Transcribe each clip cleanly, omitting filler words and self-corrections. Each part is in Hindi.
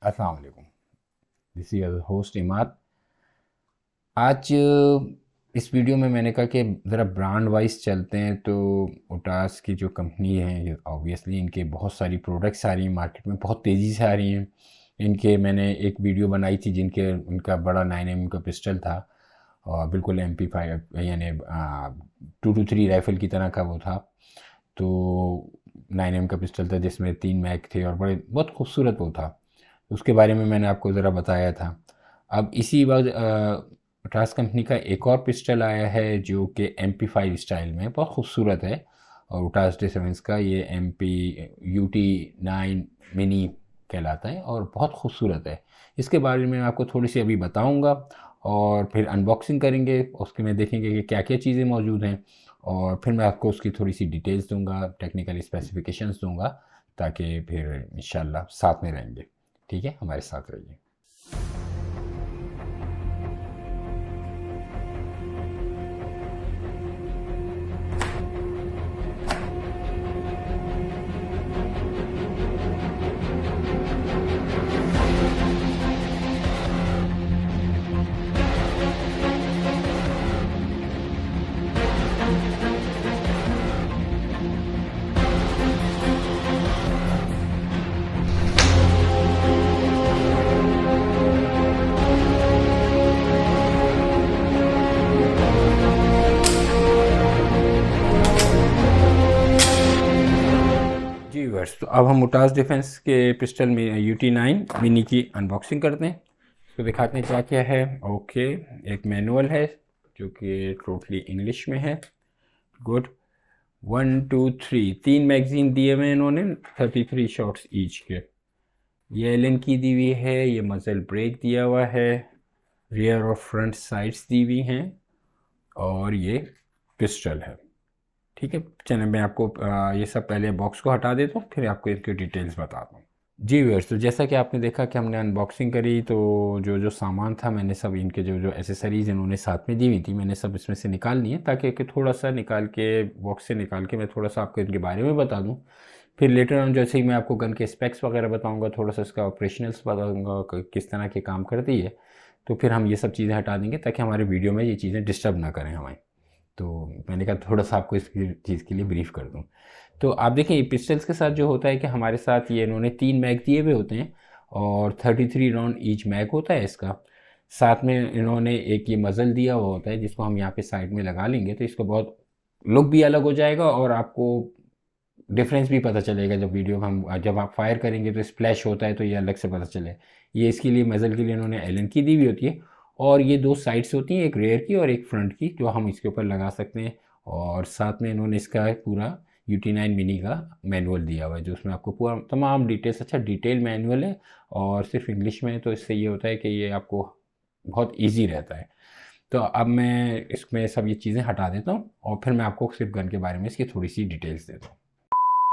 अस्सलाम वालेकुम। This is host Imad. आज इस वीडियो में मैंने कहा कि ज़रा ब्रांड वाइज चलते हैं। तो ओटास की जो कंपनी है, ऑब्वियसली इनके बहुत सारी प्रोडक्ट्स आ रही हैं मार्केट में, बहुत तेज़ी से आ रही हैं। इनके मैंने एक वीडियो बनाई थी जिनके उनका बड़ा 9mm का पिस्टल था और बिल्कुल MP5 यानी 223 राइफ़ल की तरह का वो था। तो 9mm का पिस्टल था जिसमें 3 मैग थे और बड़े बहुत खूबसूरत वो था। उसके बारे में मैंने आपको ज़रा बताया था। अब इसी वक्त टास कंपनी का एक और पिस्टल आया है जो कि MP5 स्टाइल में बहुत खूबसूरत है, और उटास डिफेंस का ये UT9 मिनी कहलाता है और बहुत खूबसूरत है। इसके बारे में मैं आपको थोड़ी सी अभी बताऊंगा और फिर अनबॉक्सिंग करेंगे, उसके में देखेंगे कि क्या क्या चीज़ें मौजूद हैं, और फिर मैं आपको उसकी थोड़ी सी डिटेल्स दूंगा, टेक्निकल स्पेसिफिकेशंस दूंगा, ताकि फिर इंशाल्लाह साथ में रहेंगे। ठीक है, हमारे साथ रहिए। जी वर्स, तो अब हम उटास डिफेंस के पिस्टल में UT9 मिनी की अनबॉक्सिंग करते हैं। इसको दिखाते हैं क्या क्या है। ओके, एक मैनुअल है जो कि टोटली इंग्लिश में है। गुड। 1 2 3 तीन मैगजीन दिए हुए हैं इन्होंने, 33 शॉट्स ईच के। ये एलन की दी हुई है, ये मजल ब्रेक दिया हुआ है, रियर और फ्रंट साइड्स दी हुई हैं, और ये पिस्टल है। ठीक है, चलिए मैं आपको ये सब पहले बॉक्स को हटा देता हूँ, फिर आपको इसकी डिटेल्स बताता हूँ। जी व्यूअर्स, तो जैसा कि आपने देखा कि हमने अनबॉक्सिंग करी, तो जो जो सामान था मैंने सब, इनके जो जो एसेसरीज़ इन्होंने साथ में दी हुई थी, मैंने सब इसमें से निकाल ली है, ताकि कि थोड़ा सा निकाल के बॉक्स से निकाल के मैं थोड़ा सा आपको इनके बारे में बता दूँ। फिर लेटर ऑन जैसे ही मैं आपको गन के स्पेक्स वगैरह बताऊँगा, थोड़ा सा इसका ऑपरेशनल्स बताऊँगा किस तरह के काम करती है, तो फिर हम ये सब चीज़ें हटा देंगे ताकि हमारे वीडियो में ये चीज़ें डिस्टर्ब ना करें हमें। तो मैंने कहा थोड़ा सा आपको इस चीज़ के लिए ब्रीफ कर दूँ। तो आप देखें, ये पिस्टल्स के साथ जो होता है कि हमारे साथ ये इन्होंने 3 मैग दिए हुए होते हैं और 33 राउंड ईच मैग होता है इसका। साथ में इन्होंने एक ये मज़ल दिया हुआ होता है जिसको हम यहाँ पे साइड में लगा लेंगे, तो इसका बहुत लुक भी अलग हो जाएगा और आपको डिफरेंस भी पता चलेगा। जब आप फायर करेंगे तो स्प्लैश होता है, तो ये अलग से पता चले। ये इसके लिए मज़ल के लिए इन्होंने एलन की दी हुई होती है, और ये दो साइड्स होती हैं, एक रेयर की और एक फ्रंट की, जो हम इसके ऊपर लगा सकते हैं। और साथ में इन्होंने इसका पूरा UT9 मिनी का मैनुअल दिया हुआ है, जो उसमें आपको पूरा तमाम डिटेल्स, अच्छा डिटेल मैनुअल है और सिर्फ इंग्लिश में है, तो इससे ये होता है कि ये आपको बहुत ईजी रहता है। तो अब मैं इसमें सब ये चीज़ें हटा देता हूँ और फिर मैं आपको सिर्फ गन के बारे में इसकी थोड़ी सी डिटेल्स देता हूँ।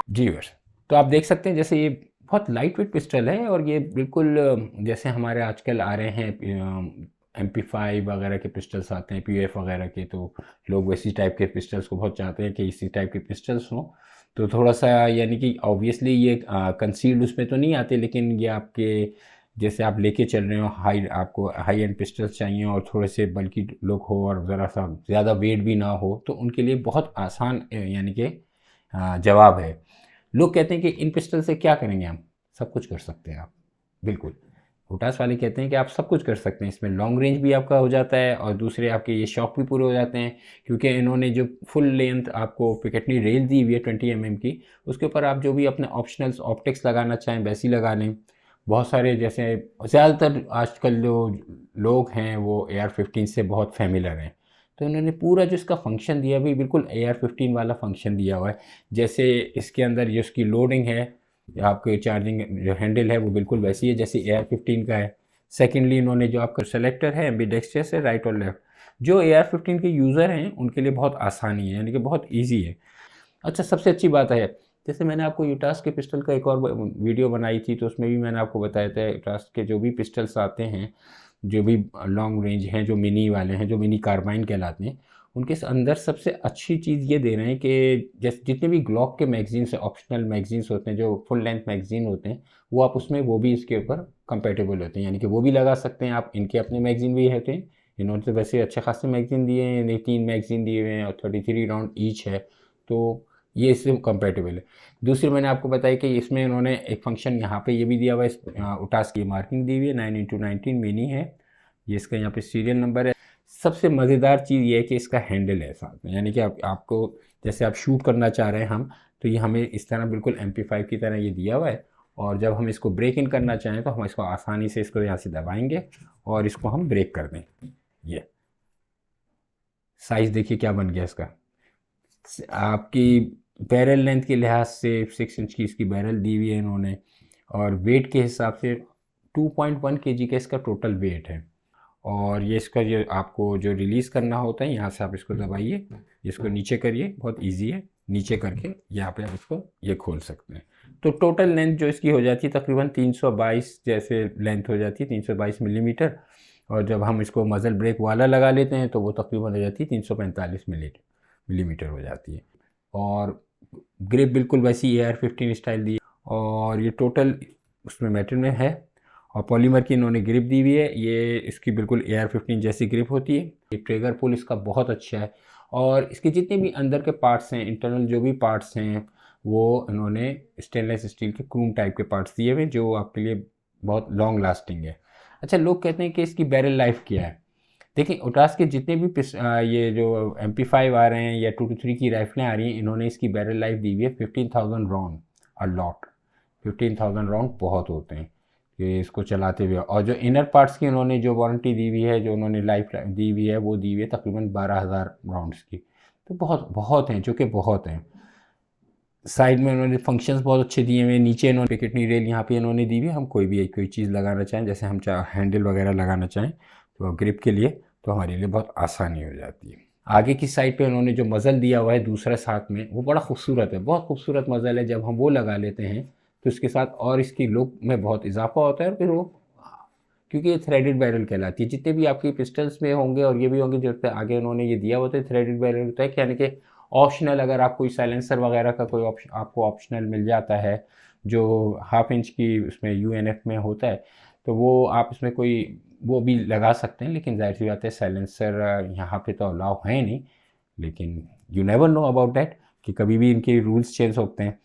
जी बस, तो आप देख सकते हैं जैसे ये बहुत लाइट वेट पिस्टल है, और ये बिल्कुल जैसे हमारे आजकल आ रहे हैं MP5 वगैरह के पिस्टल्स आते हैं, PF वगैरह के, तो लोग वैसी टाइप के पिस्टल्स को बहुत चाहते हैं कि इसी टाइप के पिस्टल्स हों। तो थोड़ा सा यानी कि ऑब्वियसली ये कंसील्ड उसमें तो नहीं आते, लेकिन ये आपके जैसे आप लेके चल रहे हो, आपको हाई एंड पिस्टल्स चाहिए और थोड़े से बल्कि लुक हो और ज़रा सा ज़्यादा वेट भी ना हो, तो उनके लिए बहुत आसान यानी कि जवाब है। लोग कहते हैं कि इन पिस्टल से क्या करेंगे हम, सब कुछ कर सकते हैं आप, बिल्कुल। हुटास वाले कहते हैं कि आप सब कुछ कर सकते हैं, इसमें लॉन्ग रेंज भी आपका हो जाता है और दूसरे आपके ये शॉक भी पूरे हो जाते हैं, क्योंकि इन्होंने जो फुल लेंथ आपको पिकेटनी रेल दी हुई है 20 mm की, उसके ऊपर आप जो भी अपने ऑप्शनल्स ऑप्टिक्स लगाना चाहें वैसी लगा लें। बहुत सारे जैसे ज़्यादातर आजकल जो लोग हैं वो AR-15 से बहुत फेमिलर हैं, तो इन्होंने पूरा जो इसका फंक्शन दिया भी बिल्कुल AR-15 वाला फंक्शन दिया हुआ है। जैसे इसके अंदर जो इसकी लोडिंग है, आपके चार्जिंग जो हैंडल है वो बिल्कुल वैसी है जैसे AR-15 का है। सेकेंडली इन्होंने जो आपका सेलेक्टर है एम्बीडेक्स्ट्रस है, राइट और लेफ्ट, जो AR-15 के यूज़र हैं उनके लिए बहुत आसानी है, यानी कि बहुत ईजी है। अच्छा, सबसे अच्छी बात है, जैसे मैंने आपको यूटास के पिस्टल का एक और वीडियो बनाई थी, तो उसमें भी मैंने आपको बताया था यूटास के जो भी पिस्टल्स आते हैं, जो भी लॉन्ग रेंज हैं, जो मिनी वाले हैं, जो मिनी कार्बाइन कहलाते हैं, उनके अंदर सबसे अच्छी चीज़ ये दे रहे हैं कि जैसे जितने भी ग्लॉक के मैगजीन्स ऑप्शनल मैगजीन्स होते हैं, जो फुल लेंथ मैगजीन होते हैं, वो आप उसमें वो भी इसके ऊपर कंपेटेबल होते हैं, यानी कि वो भी लगा सकते हैं आप। इनके अपने मैगजीन भी होते हैं, इन्होंने तो वैसे अच्छे खासे मैगजीन दिए हैं, 3 मैगजीन दिए हुए हैं और 33 राउंड ईच है, तो ये इससे कंपेटेबल है। दूसरी मैंने आपको बताई कि इसमें इन्होंने एक फंक्शन यहाँ पे ये भी दिया हुआ है, उटास की मार्किंग दी हुई है, 9x19 मिनी है, ये इसका यहाँ पे सीरियल नंबर है। सबसे मज़ेदार चीज़ ये है कि इसका हैंडल है साथ में, यानी कि आपको जैसे आप शूट करना चाह रहे हैं हम, तो ये हमें इस तरह बिल्कुल MP5 की तरह ये दिया हुआ है, और जब हम इसको ब्रेक इन करना चाहें तो हम इसको आसानी से इसको यहाँ से दबाएंगे और इसको हम ब्रेक कर दें। ये साइज़ देखिए क्या बन गया इसका। आपकी बैरल लेंथ के लिहाज से 6 इंच की इसकी बैरल दी हुई है इन्होंने, और वेट के हिसाब से 2.1 kg का इसका टोटल वेट है। और ये इसका ये आपको जो रिलीज़ करना होता है, यहाँ से आप इसको दबाइए, इसको नीचे करिए, बहुत इजी है, नीचे करके यहाँ पे आप इसको ये खोल सकते हैं। तो टोटल लेंथ जो इसकी हो जाती है तकरीबन 322 जैसे लेंथ हो जाती है, 322 मिलीमीटर, और जब हम इसको मज़ल ब्रेक वाला लगा लेते हैं तो वो तकरीबन हो जाती है 345 मिलीमीटर हो जाती है। और ग्रिप बिल्कुल वैसी AR-15 स्टाइल दी है, और ये टोटल उसमें मेटल में है, और पॉलीमर की इन्होंने ग्रिप दी हुई है, ये इसकी बिल्कुल AR-15 जैसी ग्रिप होती है। ये ट्रिगर पुल इसका बहुत अच्छा है, और इसके जितने भी अंदर के पार्ट्स हैं, इंटरनल जो भी पार्ट्स हैं, वो इन्होंने स्टेनलेस स्टील के क्रूम टाइप के पार्ट्स दिए हुए जो आपके लिए बहुत लॉन्ग लास्टिंग है। अच्छा, लोग कहते हैं कि इसकी बैरल लाइफ क्या है। देखिए, उटास के जितने भी ये जो MP5 आ रहे हैं या 223 की राइफलें आ रही हैं, इन्होंने इसकी बैरल लाइफ दी हुई है 15,000 राउंड अ लॉट। 15,000 राउंड बहुत होते हैं कि इसको चलाते हुए, और जो इनर पार्ट्स की इन्होंने जो वारंटी दी हुई है, जो उन्होंने लाइफ दी हुई है, वो दी हुई है तकरीबन 12,000 राउंड्स की। तो बहुत बहुत हैं, जो कि बहुत हैं। साइड में उन्होंने फंक्शंस बहुत अच्छे दिए हुए हैं। नीचे इन्होंने पिकेटनी रेल यहाँ पे इन्होंने दी हुई है। हम कोई चीज़ लगाना चाहें, जैसे हम हैंडल वगैरह लगाना चाहें तो ग्रिप के लिए, तो हमारे लिए बहुत आसानी हो जाती है। आगे की साइड पे उन्होंने जो मज़ल दिया हुआ है दूसरा साथ में, वो बड़ा खूबसूरत है, बहुत खूबसूरत मज़ल है। जब हम वो लगा लेते हैं तो इसके साथ और इसकी लुक में बहुत इजाफा होता है। और फिर वो, क्योंकि ये थ्रेडेड बैरल कहलाती है, जितने भी आपकी पिस्टल्स में होंगे और ये भी होंगे, जो आगे उन्होंने ये दिया हुआ था थ्रेडेड बैरल होता है, यानी कि ऑप्शनल, अगर आप कोई साइलेंसर वगैरह का कोई ऑप्शन आपको ऑप्शनल मिल जाता है जो 1/2 इंच की उसमें UNF में होता है, तो वो आप इसमें कोई वो भी लगा सकते हैं। लेकिन जाहिर सी बात है, साइलेंसर यहाँ पे तो अलाउ है नहीं, लेकिन you never know about that कि कभी भी इनके रूल्स चेंज होते हैं।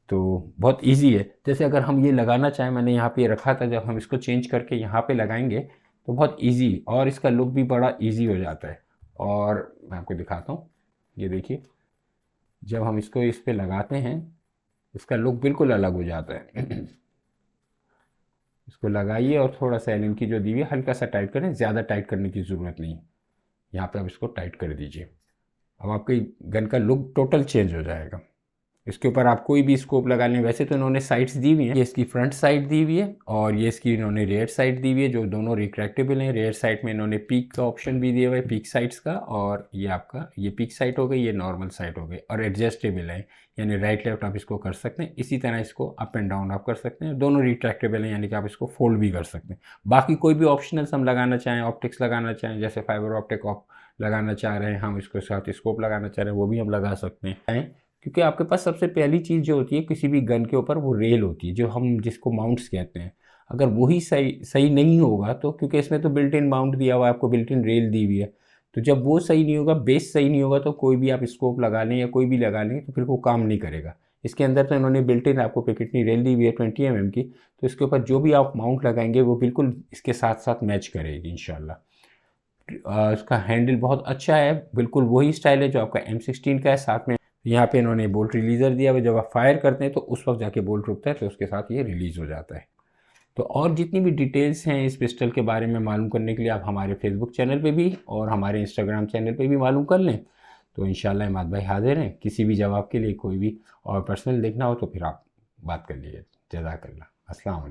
तो बहुत इजी है। जैसे अगर हम ये लगाना चाहें, मैंने यहाँ पे रखा था, जब हम इसको चेंज करके यहाँ पे लगाएंगे तो बहुत इजी, और इसका लुक भी बड़ा इजी हो जाता है। और मैं आपको दिखाता हूँ, ये देखिए, जब हम इसको इस पे लगाते हैं, इसका लुक बिल्कुल अलग हो जाता है। इसको लगाइए और थोड़ा सा एलन की जो दी हुई है हल्का सा टाइट करें, ज़्यादा टाइट करने की ज़रूरत नहीं। यहाँ पे आप इसको टाइट कर दीजिए, अब आपकी गन का लुक टोटल चेंज हो जाएगा। इसके ऊपर आप कोई भी स्कोप लगा लें। वैसे तो इन्होंने साइड्स दी हुई हैं, ये इसकी फ्रंट साइड दी हुई है और ये इसकी इन्होंने रेयर साइड दी हुई है, जो दोनों रिट्रैक्टेबल हैं। रेयर साइड में इन्होंने पीक का ऑप्शन भी दिया हुआ है, पीक साइड्स का, और ये आपका ये पीक साइड हो गई, ये नॉर्मल साइड हो गई, और एडजस्टेबल है, यानी राइट लेफ्ट आप इसको कर सकते हैं। इसी तरह इसको अप एंड डाउन आप कर सकते हैं। दोनों रिट्रैक्टेबल हैं, यानी कि आप इसको फोल्ड भी कर सकते हैं। बाकी कोई भी ऑप्शनल्स हम लगाना चाहें, ऑप्टिक्स लगाना चाहें, जैसे फाइबर ऑप्टिक लगाना चाह रहे हैं हम, इसके साथ स्कोप लगाना चाह रहे हैं, वो भी हम लगा सकते हैं। क्योंकि आपके पास सबसे पहली चीज़ जो होती है किसी भी गन के ऊपर, वो रेल होती है, जो हम जिसको माउंट्स कहते हैं। अगर वही सही नहीं होगा तो, क्योंकि इसमें तो बिल्ट इन माउंट दिया हुआ है, आपको बिल्ट इन रेल दी हुई है, तो जब वो सही नहीं होगा, बेस सही नहीं होगा, तो कोई भी आप स्कोप लगा लें या कोई भी लगा लें तो फिर वो काम नहीं करेगा। इसके अंदर तो इन्होंने बिल्ट इन आपको पिकेटनी रेल दी हुई है 20 mm की, तो इसके ऊपर जो भी आप माउंट लगाएंगे वो बिल्कुल इसके साथ साथ मैच करेगी इंशाल्लाह। इसका हैंडल बहुत अच्छा है, बिल्कुल वही स्टाइल है जो आपका M16 का है। साथ में यहाँ पे इन्होंने बोल्ट रिलीज़र दिया हुआ, जब आप फायर करते हैं तो उस वक्त जाके बोल्ट रुकता है, तो उसके साथ ये रिलीज़ हो जाता है। तो और जितनी भी डिटेल्स हैं इस पिस्टल के बारे में मालूम करने के लिए, आप हमारे फेसबुक चैनल पे भी और हमारे इंस्टाग्राम चैनल पे भी मालूम कर लें। तो इंशाल्लाह इमाद भाई हाजिर हैं किसी भी जवाब के लिए। कोई भी और पर्सनल देखना हो तो फिर आप बात कर लीजिए। जज़ाकल्लाह। अस्सलाम वालेकुम।